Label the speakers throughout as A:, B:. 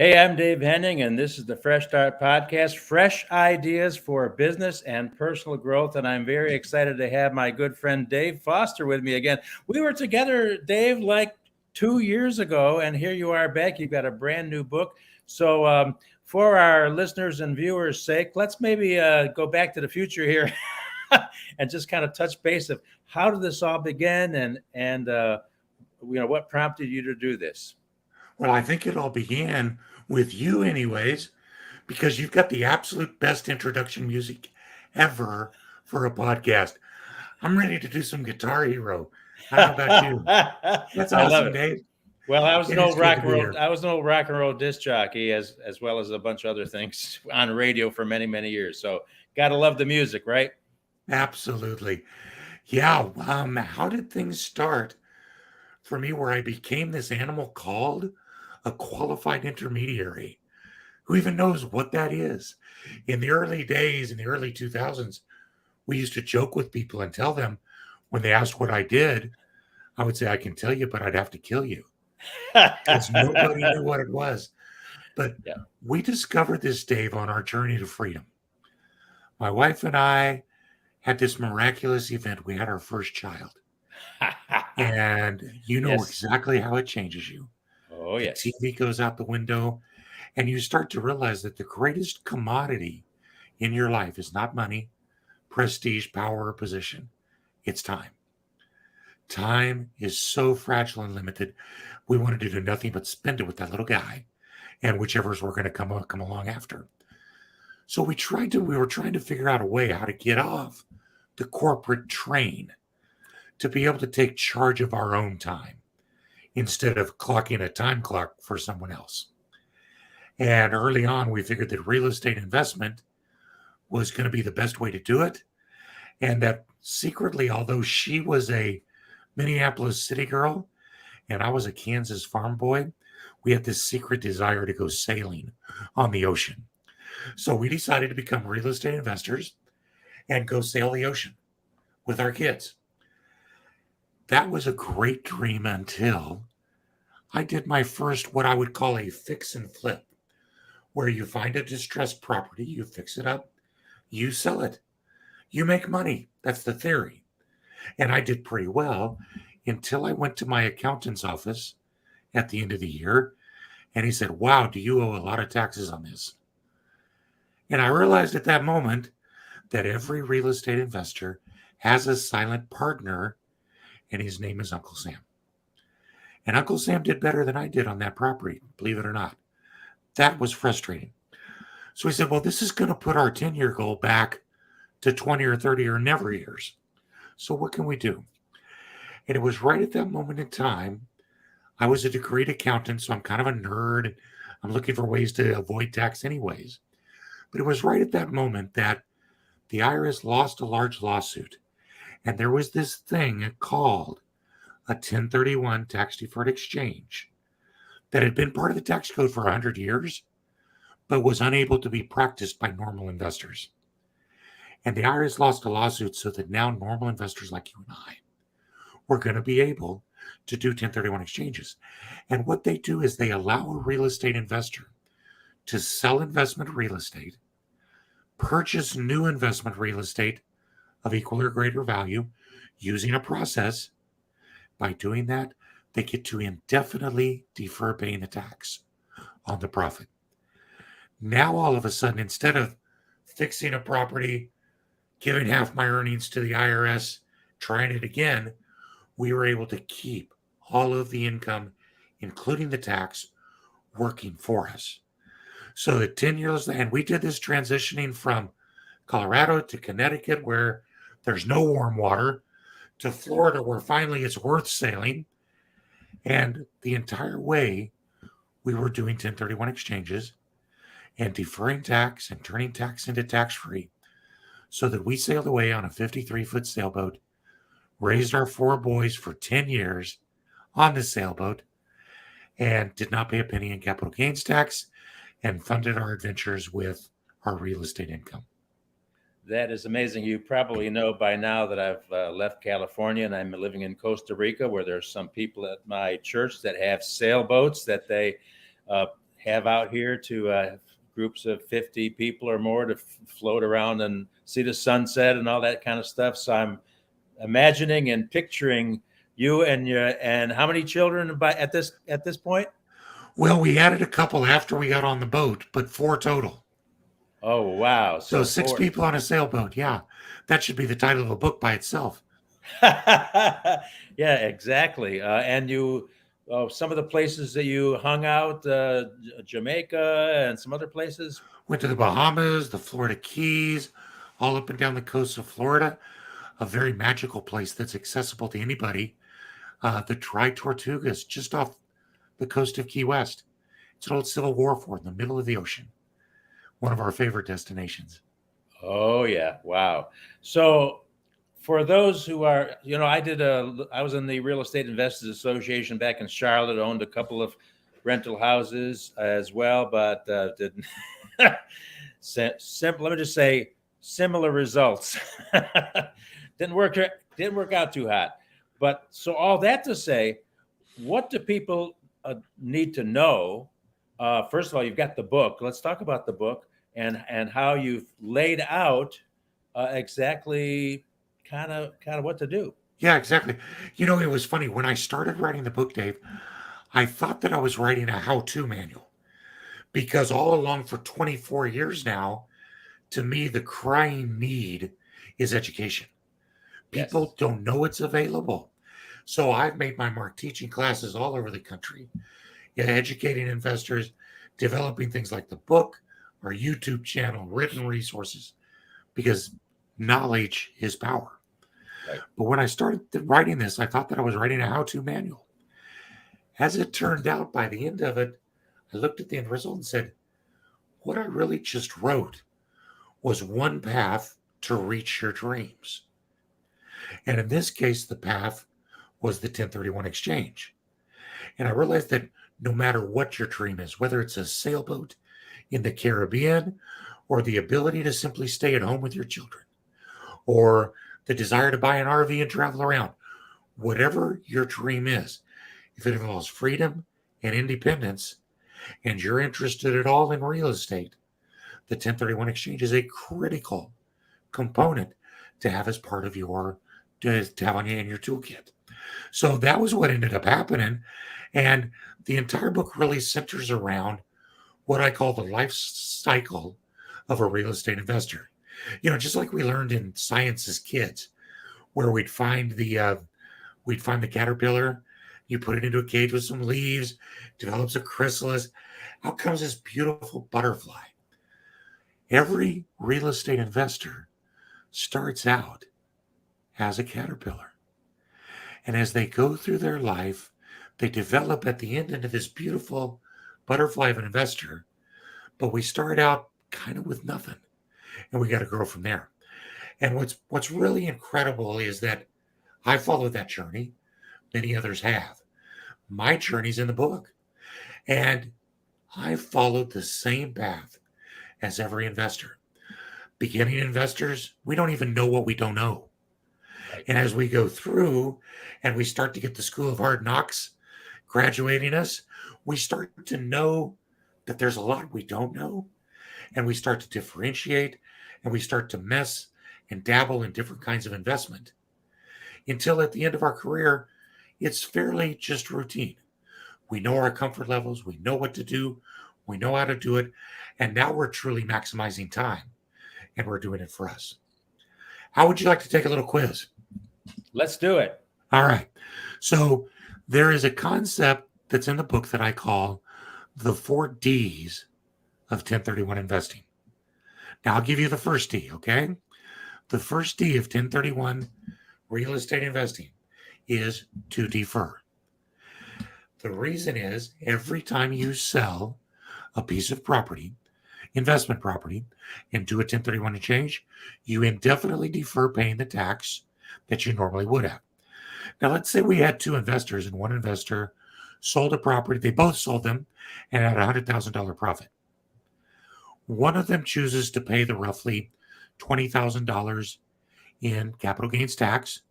A: Hey, I'm Dave Henning, and this is the Fresh Start podcast, fresh ideas for business and personal growth. And I'm very excited to have my good friend Dave Foster with me again. We were together, Dave, like 2 years ago, and here you are back. You've got a brand new book. So, for our listeners and viewers' sake, let's maybe go back to the future here and just kind of touch base of how did this all begin, and what prompted you to do this.
B: Well, I think it all began with you, anyways, because you've got the absolute best introduction music ever for a podcast. I'm ready to do some Guitar Hero. I don't know about you. That's
A: I love
B: awesome,
A: it.
B: Dave.
A: Well, I was an
B: It is
A: old
B: good
A: rock
B: to
A: and
B: be
A: roll.
B: here.
A: I was an old rock and roll disc jockey, as well as a bunch of other things on radio for many many years. So, gotta love the music, right?
B: Absolutely. Yeah. How did things start for me where I became this animal called a qualified intermediary? Who even knows what that is? In the early days, in the early 2000s, we used to joke with people and tell them when they asked what I did, I would say, I can tell you, but I'd have to kill you because nobody knew what it was. But
A: Yeah.
B: we discovered this, Dave, on our journey to freedom. My wife and I had this miraculous event. We had our first child, and you know
A: Yes.
B: exactly how it changes you.
A: Oh,
B: The
A: yes.
B: TV goes out the window, and you start to realize that the greatest commodity in your life is not money, prestige, power, or position. It's time. Time is so fragile and limited. We wanted to do nothing but spend it with that little guy and whichever's were going to come along after. So we were trying to figure out a way how to get off the corporate train to be able to take charge of our own time instead of clocking a time clock for someone else. And early on, we figured that real estate investment was going to be the best way to do it. And that secretly, although she was a Minneapolis city girl and I was a Kansas farm boy, we had this secret desire to go sailing on the ocean. So we decided to become real estate investors and go sail the ocean with our kids. That was a great dream until I did my first, what I would call a fix and flip, where you find a distressed property, you fix it up, you sell it, you make money. That's the theory. And I did pretty well until I went to my accountant's office at the end of the year. And he said, "Wow, do you owe a lot of taxes on this?" And I realized at that moment that every real estate investor has a silent partner, and his name is Uncle Sam. And Uncle Sam did better than I did on that property, believe it or not. That was frustrating. So he said, "Well, this is going to put our 10-year goal back to 20 or 30 or never years. So what can we do?" And it was right at that moment in time. I was a degreed accountant, so I'm kind of a nerd. I'm looking for ways to avoid tax, anyways. But it was right at that moment that the IRS lost a large lawsuit. And there was this thing called a 1031 tax deferred exchange that had been part of the tax code for 100 years, but was unable to be practiced by normal investors. And the IRS lost a lawsuit so that now normal investors like you and I were going to be able to do 1031 exchanges. And what they do is they allow a real estate investor to sell investment real estate, purchase new investment real estate of equal or greater value using a process. By doing that, they get to indefinitely defer paying the tax on the profit. Now, all of a sudden, instead of fixing a property, giving half my earnings to the IRS, trying it again, we were able to keep all of the income, including the tax, working for us. So the 10 years, and we did this transitioning from Colorado to Connecticut, where there's no warm water, to Florida, where finally it's worth sailing. And the entire way, we were doing 1031 exchanges and deferring tax and turning tax into tax free so that we sailed away on a 53-foot sailboat, raised our four boys for 10 years on the sailboat, and did not pay a penny in capital gains tax and funded our adventures with our real estate income.
A: That is amazing. You probably know by now that I've left California and I'm living in Costa Rica, where there's some people at my church that have sailboats that they uh, have out here to groups of 50 people or more to float around and see the sunset and all that kind of stuff. So I'm imagining and picturing you and how many children at this point?
B: Well, we added a couple after we got on the boat, but 4 total.
A: Oh wow!
B: So
A: So
B: 6
A: four.
B: people on a sailboat. Yeah, that should be the title of a book by itself.
A: Yeah, exactly. And you, some of the places that you hung out, Jamaica and some other places.
B: Went to the Bahamas, the Florida Keys, all up and down the coast of Florida. A very magical place that's accessible to anybody. The Dry Tortugas, just off the coast of Key West. It's an old Civil War fort in the middle of the ocean. One of our favorite destinations.
A: Oh yeah, wow. So for those who are, I was in the Real Estate Investors Association back in Charlotte, owned a couple of rental houses as well, but didn't. Let me just say, similar results. didn't work didn't work out too hot. But so all that to say, what do people need to know? First of all, you've got the book. Let's talk about the book and how you've laid out exactly kind of what to do.
B: Yeah, exactly. You know, it was funny. When I started writing the book, Dave, I thought that I was writing a how-to manual because all along for 24 years now, to me, the crying need is education. People
A: Yes.
B: don't know it's available. So I've made my mark teaching classes all over the country, educating investors, developing things like the book, our YouTube channel, written resources, because knowledge is power.
A: Right.
B: But when I started writing this, I thought that I was writing a how-to manual. As it turned out, by the end of it, I looked at the end result and said, what I really just wrote was one path to reach your dreams. And in this case, the path was the 1031 exchange. And I realized that no matter what your dream is, whether it's a sailboat in the Caribbean or the ability to simply stay at home with your children or the desire to buy an RV and travel around, whatever your dream is, if it involves freedom and independence and you're interested at all in real estate, the 1031 exchange is a critical component to have as part of your, to have on you in your toolkit. So that was what ended up happening. And the entire book really centers around what I call the life cycle of a real estate investor. You know, just like we learned in science as kids, where we'd find the caterpillar, you put it into a cage with some leaves, develops a chrysalis, out comes this beautiful butterfly. Every real estate investor starts out as a caterpillar. And as they go through their life, they develop at the end into this beautiful butterfly of an investor. But we start out kind of with nothing, and we got to grow from there. And what's really incredible is that I followed that journey. Many others have. My journey's in the book, and I followed the same path as every investor. Beginning investors, we don't even know what we don't know.
A: Right.
B: And as we go through and we start to get the school of hard knocks graduating us, we start to know that there's a lot we don't know. And we start to differentiate and we start to mess and dabble in different kinds of investment until at the end of our career, it's fairly just routine. We know our comfort levels. We know what to do. We know how to do it. And now we're truly maximizing time and we're doing it for us. How would you like to take a little quiz?
A: Let's do it.
B: All right. So there is a concept that's in the book that I call the 4 Ds of 1031 investing. Now I'll give you the first D, okay? The first D of 1031 real estate investing is to defer. The reason is every time you sell a piece of property, investment property, and do a 1031 exchange, you indefinitely defer paying the tax that you normally would have. Now, let's say we had 2 investors and one investor sold a property. They both sold them and had a $100,000 profit. One of them chooses to pay the roughly $20,000 in capital gains tax.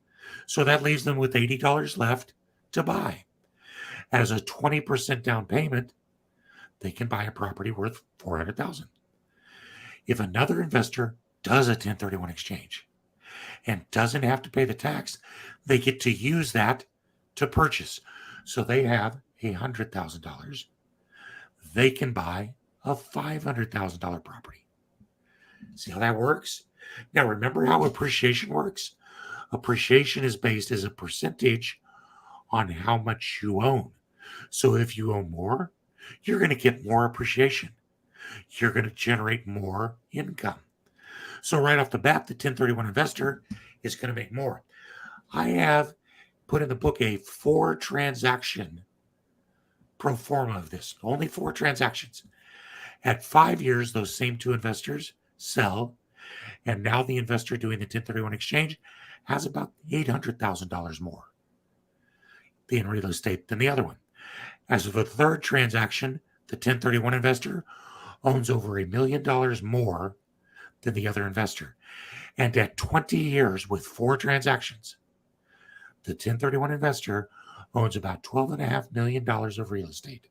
B: So that leaves them with $80 left to buy. As a 20% down payment, they can buy a property worth $400,000. If another investor does a 1031 exchange and doesn't have to pay the tax, they get to use that to purchase. So they have $100,000. They can buy a $500,000 property. See how that works? Now, remember how appreciation works? Appreciation is based as a percentage on how much you own. So if you own more, you're going to get more appreciation. You're going to generate more income. So right off the bat, the 1031 investor is going to make more. I have put in the book a 4-transaction pro forma of this, only 4 transactions. At 5 years, those same 2 investors sell, and now the investor doing the 1031 exchange has about $800,000 more in real estate than the other one. As of the 3rd transaction, the 1031 investor owns over $1 million more than the other investor. And at 20 years with 4 transactions, the 1031 investor owns about $12.5 million of real estate.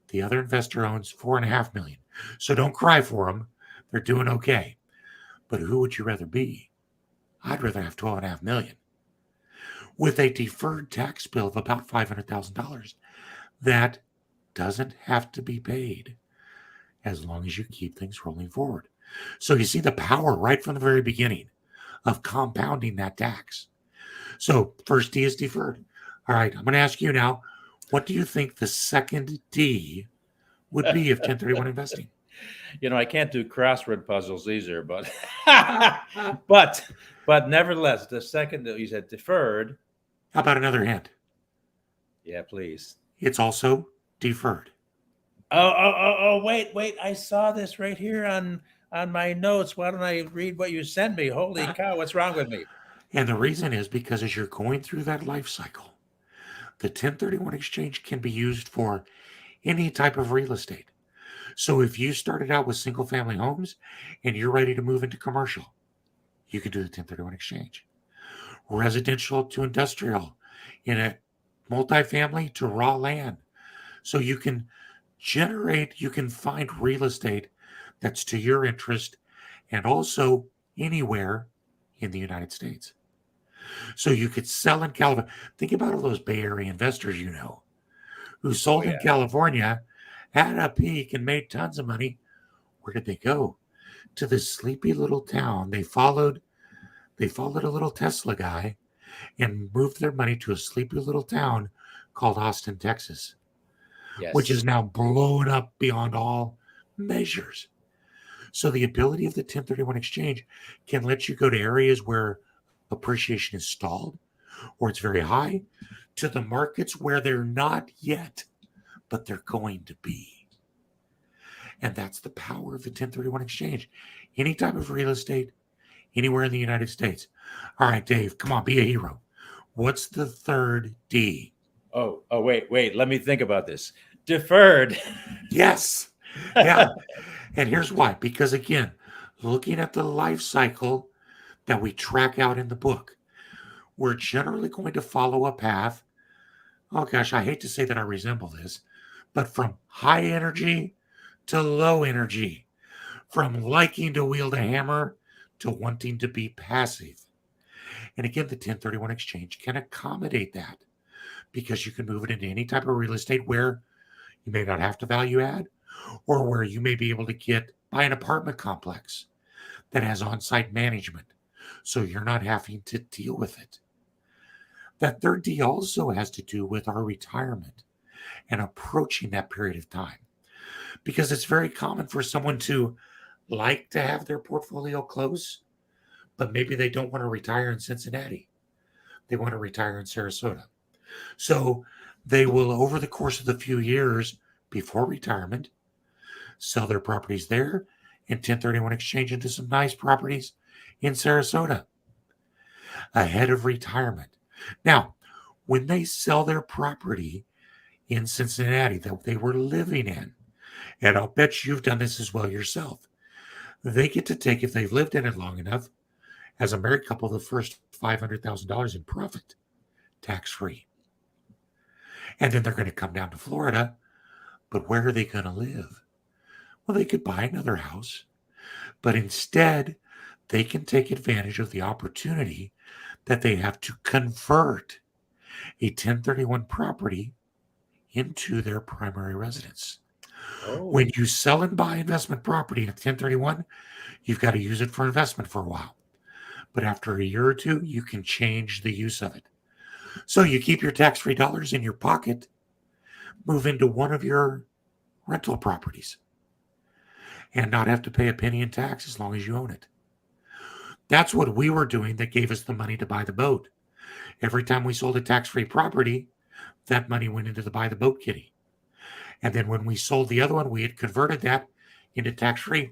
B: The other investor owns $4.5 million. So don't cry for them. They're doing okay. But who would you rather be? I'd rather have $12.5 million with a deferred tax bill of about $500,000 that doesn't have to be paid as long as you keep things rolling forward. So you see the power right from the very beginning of compounding that tax. So first D is deferred. All right, I'm going to ask you now, what do you think the second D would be of 1031 investing?
A: I can't do crossword puzzles either, but but nevertheless, the second that you said deferred.
B: How about another hint?
A: Yeah, please.
B: It's also deferred.
A: Wait. I saw this right here on my notes. Why don't I read what you sent me? Holy cow, what's wrong with me?
B: And the reason is because as you're going through that life cycle, the 1031 exchange can be used for any type of real estate. So if you started out with single family homes and you're ready to move into commercial, you could do the 1031 exchange. Residential to industrial, in a multifamily to raw land. So you can find real estate that's to your interest and also anywhere in the United States. So you could sell in California. Think about all those Bay Area investors who sold in California, had a peak and made tons of money. Where did they go? To this sleepy little town. They followed a little Tesla guy and moved their money to a sleepy little town called Austin, Texas, which is now blown up beyond all measures. So the ability of the 1031 exchange can let you go to areas where appreciation is stalled or it's very high, to the markets where they're not yet, but they're going to be. And that's the power of the 1031 exchange. Any type of real estate, anywhere in the United States. All right, Dave, come on, be a hero. What's the third D?
A: Oh, wait. Let me think about this. Deferred.
B: Yes. Yeah. And here's why. Because again, looking at the life cycle that we track out in the book, we're generally going to follow a path. Oh gosh, I hate to say that I resemble this, but from high energy to low energy, from liking to wield a hammer to wanting to be passive. And again, the 1031 exchange can accommodate that because you can move it into any type of real estate where you may not have to value add, or where you may be able to buy an apartment complex that has on-site management, so you're not having to deal with it. That third D also has to do with our retirement and approaching that period of time, because it's very common for someone to like to have their portfolio close, but maybe they don't want to retire in Cincinnati. They want to retire in Sarasota. So they will, over the course of the few years before retirement, sell their properties there and 1031 exchange into some nice properties in Sarasota ahead of retirement. Now, when they sell their property in Cincinnati that they were living in, and I'll bet you've done this as well yourself, they get to take, if they've lived in it long enough, as a married couple, the first $500,000 in profit, tax-free. And then they're going to come down to Florida, But where are they going to live? Well, they could buy another house, but instead they can take advantage of the opportunity that they have to convert a 1031 property into their primary residence. When
A: Oh,
B: you sell and buy investment property in a 1031, you've got to use it for investment for a while. But after a year or two, you can change the use of it. So you keep your tax-free dollars in your pocket, move into one of your rental properties, and not have to pay a penny in tax as long as you own it. That's what we were doing that gave us the money to buy the boat. Every time we sold a tax-free property, that money went into the buy the boat kitty. And then when we sold the other one, we had converted that into tax-free.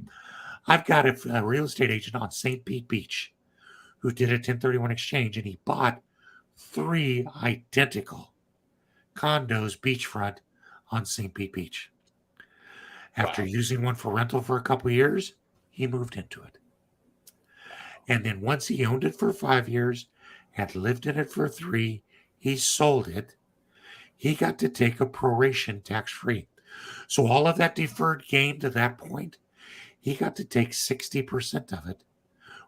B: I've got a real estate agent on St. Pete Beach who did a 1031 exchange, and he bought 3 identical condos beachfront on St. Pete Beach. After
A: wow.
B: using one for rental for a couple of years, he moved into it. And then once he owned it for 5 years, had lived in it for 3, he sold it. He got to take a proration tax-free. So all of that deferred gain to that point, he got to take 60% of it,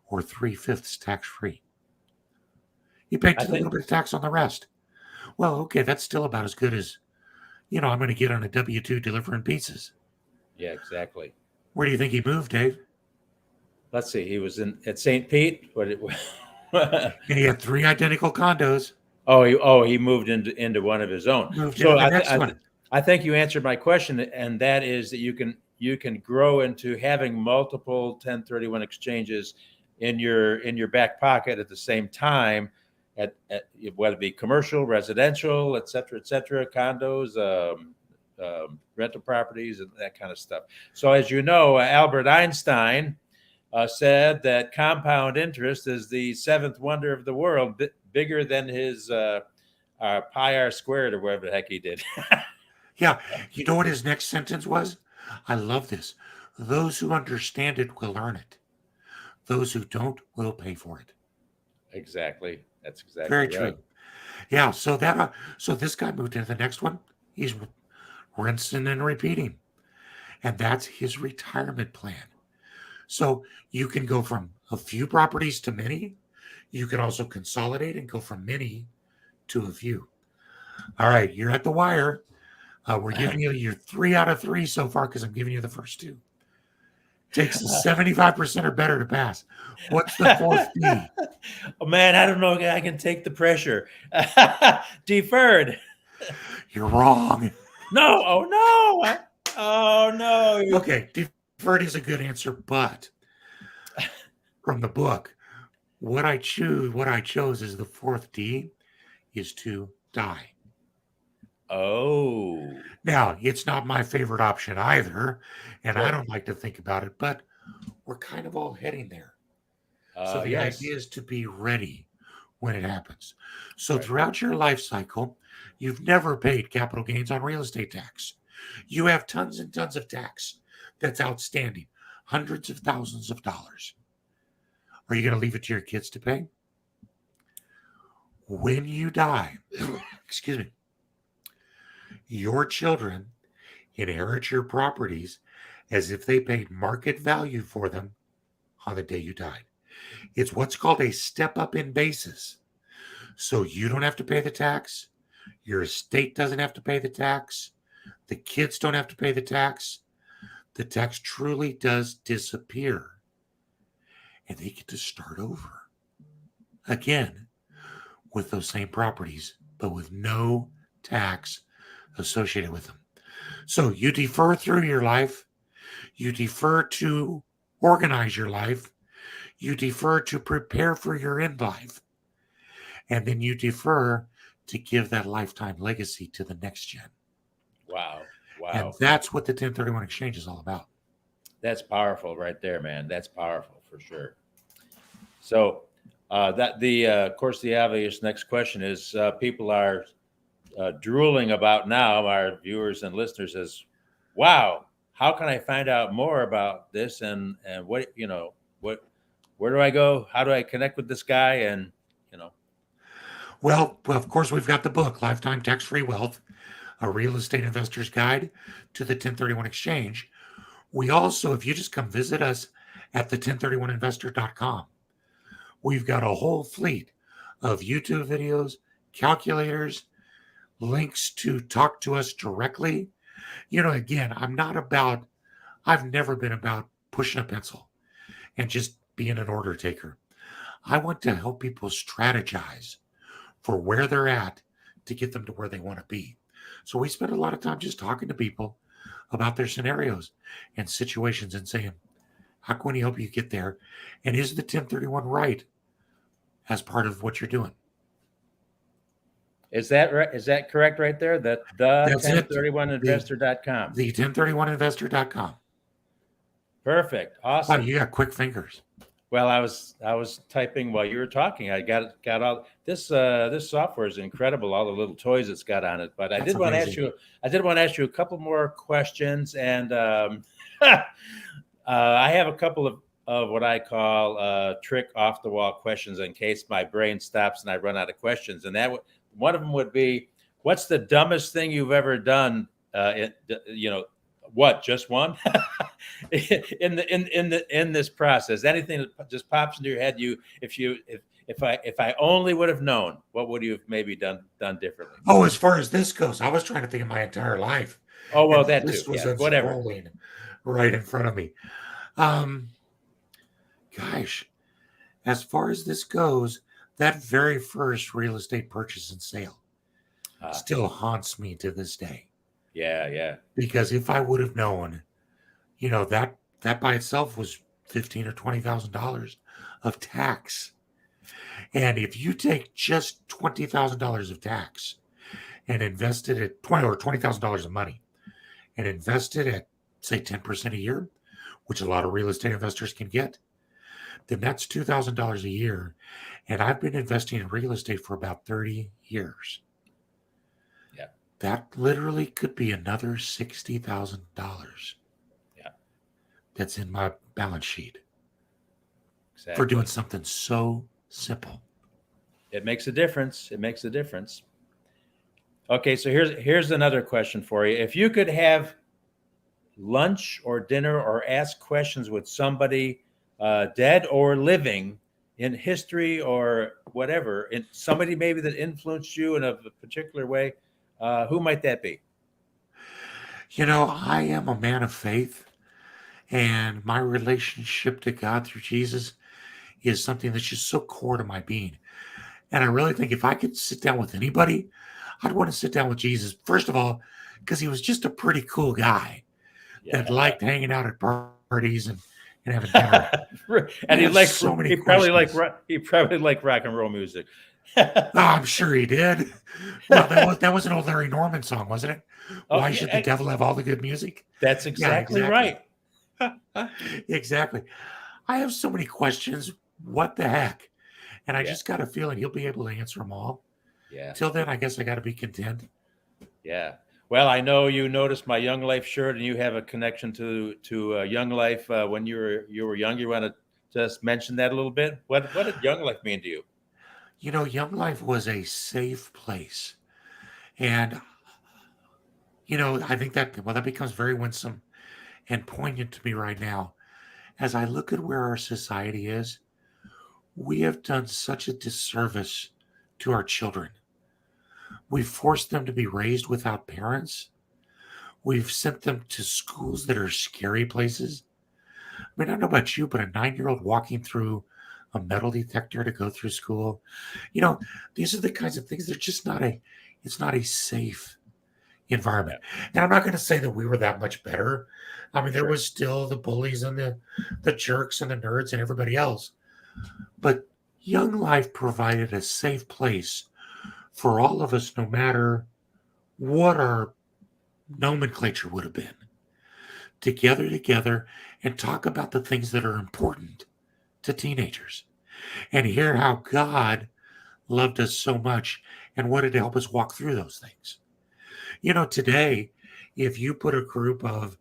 B: or 3/5 tax-free. He paid
A: I
B: a little
A: think,
B: bit of tax on the rest. Well, okay, that's still about as good as, I'm going to get on a W-2 delivering pizzas.
A: yeah, exactly.
B: Where do you think he moved, Dave?
A: Let's see. He was at St. Pete.
B: And he had 3 identical condos,
A: he moved into one of his own.
B: moved into
A: So
B: the next one.
A: I think you answered my question, and that is that you can grow into having multiple 1031 exchanges in your back pocket at the same time, at whether it be commercial, residential, et cetera, condos, rental properties, and that kind of stuff. So as you know, Albert Einstein said that compound interest is the seventh wonder of the world, bigger than his pi r squared or whatever the heck he did.
B: Yeah. You know what his next sentence was? I love this. Those who understand it will earn it. Those who don't will pay for it.
A: Exactly. That's
B: Very
A: exactly right.
B: true. Yeah. So this guy moved into the next one. He's rinsing and repeating. And that's his retirement plan. So you can go from a few properties to many. You can also consolidate and go from many to a few. All right, you're at the wire. We're giving you your 3 out of 3 so far because I'm giving you the first 2. Takes a 75% or better to pass. What's the fourth D?
A: Oh man, I don't know. I can take the pressure. Deferred.
B: You're wrong.
A: No. Oh no. Oh no.
B: Okay, deferred is a good answer, but from the book, what I chose is the fourth D is to die.
A: Oh.
B: Now, it's not my favorite option either, and I
A: Sure.
B: don't like to think about it, but we're kind of all heading there. So the
A: Yes.
B: idea is to be ready when it happens. So
A: Right.
B: throughout your life cycle, you've never paid capital gains on real estate tax. You have tons and tons of tax that's outstanding, hundreds of thousands of dollars. Are you going to leave it to your kids to pay? When you die, excuse me, your children inherit your properties as if they paid market value for them on the day you died. It's what's called a step up in basis. So you don't have to pay the tax. Your estate doesn't have to pay the tax. The kids don't have to pay the tax. The tax truly does disappear. And they get to start over again with those same properties, but with no tax associated with them. So you defer through your life. You defer to organize your life. You defer to prepare for your end life. And then you defer to give that lifetime legacy to the next gen.
A: Wow.
B: And
A: Wow.
B: that's what the 1031 exchange is all about.
A: That's powerful right there, man. That's powerful for sure. So that the of course the obvious next question is people are drooling about now, our viewers and listeners, is wow, how can I find out more about this, and what, where do I go, how do I connect with this guy, and you know
B: Well, of course, we've got the book, Lifetime Tax Free Wealth. a real estate investor's guide to the 1031 exchange. We also, if you just come visit us at the 1031investor.com, we've got a whole fleet of YouTube videos, calculators, links to talk to us directly. Again, I've never been about pushing a pencil and just being an order taker. I want to help people strategize for where they're at to get them to where they want to be. So we spend a lot of time just talking to people about their scenarios and situations and saying, how can we help you get there? And is the 1031 right as part of what you're doing?
A: Is that right? Is that correct right there? That's 1031investor.com.
B: The 1031investor.com.
A: Perfect. Awesome.
B: Wow, you got quick fingers.
A: Well, I was typing while you were talking. I got all this. This software is incredible. All the little toys it's got on it. But I did want to ask you. I did want to ask you a couple more questions, and I have a couple of what I call trick off the wall questions in case my brain stops and I run out of questions. And one of them would be, what's the dumbest thing you've ever done? What, just one? in this process, anything that just pops into your head, if I only would have known, what would you have maybe done differently?
B: Oh, as far as this goes, I was trying to think of my entire life.
A: Oh, well, that
B: this
A: too.
B: was
A: Whatever.
B: Right in front of me. Gosh, as far as this goes, that very first real estate purchase and sale still haunts me to this day.
A: Yeah.
B: Because if I would have known, that by itself was $15,000 or $20,000 of tax. And if you take just $20,000 of tax and invest it at $20,000 of money and invest it at, say, 10% a year, which a lot of real estate investors can get, then that's $2,000 a year. And I've been investing in real estate for about 30 years.
A: Yeah.
B: That literally could be another $60,000.
A: Yeah. That's
B: in my balance sheet.
A: Exactly.
B: For doing something so simple.
A: It makes a difference. Okay, so here's another question for you. If you could have lunch or dinner or ask questions with somebody dead or living in history or whatever, somebody maybe that influenced you in a particular way, who might that be?
B: I am a man of faith, and my relationship to God through Jesus is something that's just so core to my being. And I really think if I could sit down with anybody, I'd want to sit down with Jesus, first of all, because he was just a pretty cool guy that liked hanging out at parties and having dinner.
A: And he probably liked rock and roll music.
B: I'm sure he did. Well, that was an old Larry Norman song, wasn't it? Why should the devil have all the good music?
A: That's exactly right.
B: Exactly. I have so many questions. What the heck? And I just got a feeling he'll be able to answer them all.
A: Yeah.
B: Till then, I guess I got to be content.
A: Yeah. Well, I know you noticed my Young Life shirt, and you have a connection to Young Life when you were young. You want to just mention that a little bit? What did Young Life mean to you?
B: Young Life was a safe place, and I think that becomes very winsome and poignant to me right now as I look at where our society is. We have done such a disservice to our children. We've forced them to be raised without parents. We've sent them to schools that are scary places. I mean, I don't know about you, but a 9-year-old walking through a metal detector to go through school, these are the kinds of things. They're just it's not a safe environment. And I'm not going to say that we were that much better. I mean, there was still the bullies and the jerks and the nerds and everybody else. But Young Life provided a safe place for all of us, no matter what our nomenclature would have been, to gather together and talk about the things that are important to teenagers and hear how God loved us so much and wanted to help us walk through those things. Today, if you put a group of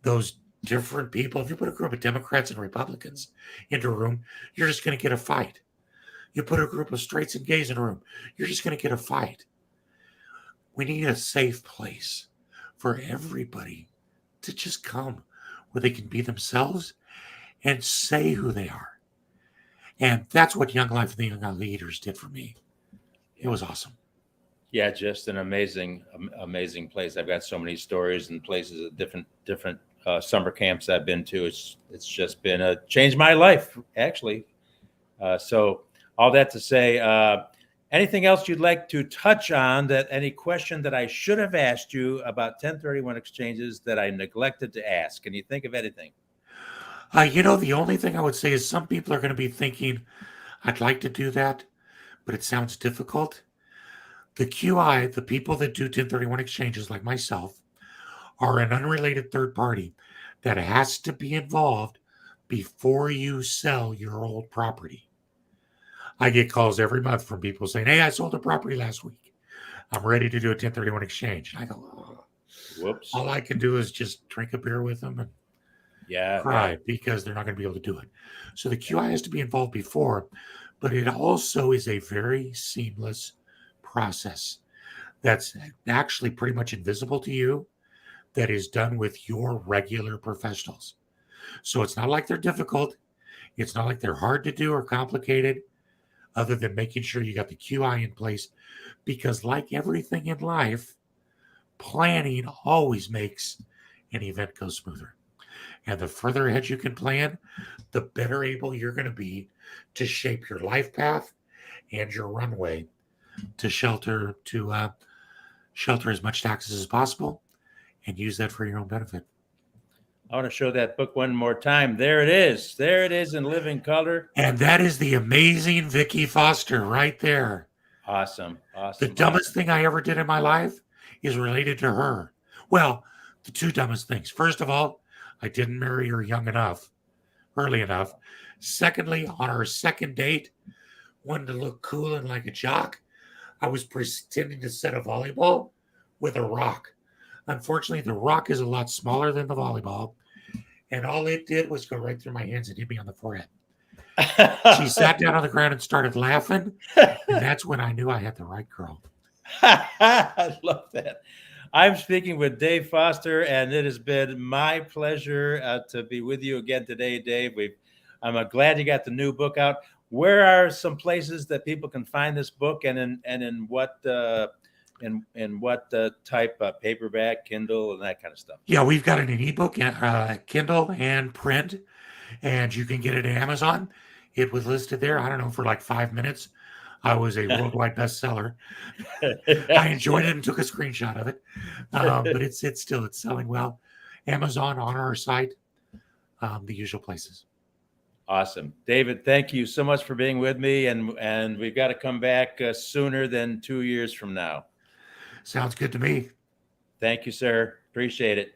B: those different people, if you put a group of Democrats and Republicans into a room, you're just going to get a fight. You put a group of straights and gays in a room, you're just going to get a fight. We need a safe place for everybody to just come where they can be themselves and say who they are. And that's what Young Life and the Young Leaders did for me. It was awesome.
A: Yeah, just an amazing place. I've got so many stories and places at different summer camps I've been to. It's just been changed my life, actually. So all that to say, anything else you'd like to touch on, that any question that I should have asked you about 1031 exchanges that I neglected to ask? Can you think of anything?
B: The only thing I would say is some people are going to be thinking, I'd like to do that, but it sounds difficult. The QI, the people that do 1031 exchanges like myself, are an unrelated third party that has to be involved before you sell your old property. I get calls every month from people saying, hey, I sold a property last week. I'm ready to do a 1031 exchange. And I go, oh.
A: Whoops.
B: All I can do is just drink a beer with them and cry because they're not going to be able to do it. So the QI has to be involved before, but it also is a very seamless process that's actually pretty much invisible to you, that is done with your regular professionals. So it's not like they're difficult. It's not like they're hard to do or complicated, other than making sure you got the QI in place. Because like everything in life, planning always makes an event go smoother. And the further ahead you can plan, the better able you're going to be to shape your life path and your runway to shelter as much taxes as possible and use that for your own benefit.
A: I want to show that book one more time. There it is. There it is in living color.
B: And that is the amazing Vicki Foster right there.
A: Awesome.
B: The dumbest thing I ever did in my life is related to her. Well, the two dumbest things. First of all, I didn't marry her early enough. Secondly, on our second date, wanted to look cool and like a jock, I was pretending to set a volleyball with a rock. Unfortunately, the rock is a lot smaller than the volleyball, and all it did was go right through my hands and hit me on the forehead. She sat down on the ground and started laughing, and that's when I knew I had the right girl.
A: I love that. I'm speaking with Dave Foster, and it has been my pleasure to be with you again today, Dave. I'm glad you got the new book out. Where are some places that people can find this book, and in what type of paperback, Kindle, and that kind of stuff?
B: Yeah, we've got it in ebook, Kindle, and print, and you can get it at Amazon. It was listed there, I don't know, for like 5 minutes. I was a worldwide bestseller. I enjoyed it and took a screenshot of it. But it's selling well. Amazon, on our site, the usual places.
A: Awesome. David, thank you so much for being with me. And we've got to come back sooner than 2 years from now.
B: Sounds good to me.
A: Thank you, sir. Appreciate it.